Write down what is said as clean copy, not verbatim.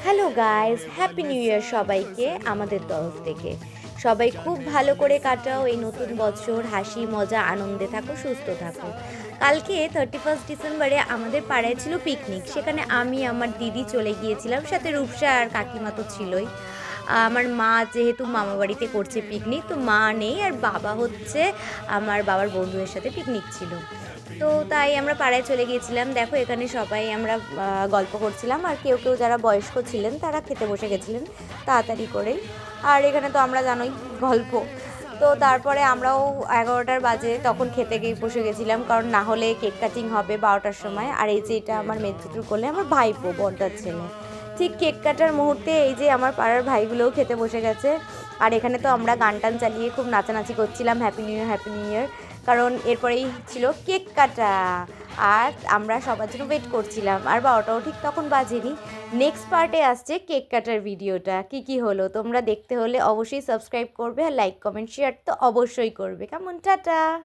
Hello guys, happy new year সবাইকে আমাদের তরফ থেকে। সবাই খুব ভালো করে কাটাও এই নতুন বছর, হাসি মজা আনন্দে থাকো, সুস্থ থাকো। কালকে 31 ডিসেম্বরে আমাদের পাড়ায় ছিল পিকনিক। সেখানে আমি আমার দিদি চলে গিয়েছিলাম, সাথে রূপসা আর কাকিমা তো ছিলই। আমার মা যেহেতু মামা বাড়িতে করছে পিকনিক, তো মা নেই, আর বাবা হচ্ছে আমার বাবার বন্ধুদের সাথে পিকনিক ছিল। তো তাই আমরা পাড়ায় চলে গিয়েছিলাম। দেখো এখানে সবাই আমরা গল্প করছিলাম, আর কেউ কেউ যারা বয়স্ক ছিলেন তারা খেতে বসে গেছিলেন তাড়াতাড়ি করেই। আর এখানে তো আমরা জানোই গল্প। তো তারপরে আমরাও 11টার বাজে তখন খেতে গিয়ে বসে গেছিলাম, কারণ না হলে কেক কাটিং হবে 12টার সময়। আর এই যে এটা আমার মেজদিটুর কোলে আমার ভাইপো, বড়দার ছেলে। ঠিক কেক কাটার মুহূর্তে এই যে আমার পাড়ার ভাইগুলোও খেতে বসে গেছে। আর এখানে তো আমরা গান টান চালিয়ে খুব নাচানাচি করছিলাম, happy new year happy new year. কারণ এরপরেই ছিল কেক কাটা, আর আমরা সবার জন্য ওয়েট করছিলাম। আর 12টাও ঠিক তখন বাজেনি। নেক্সট পার্টে আসছে কেক কাটার ভিডিওটা, কি হলো তোমরা দেখতে হলে অবশ্যই সাবস্ক্রাইব করবে, আর লাইক কমেন্ট শেয়ার তো অবশ্যই করবে। কেমন, টাটা।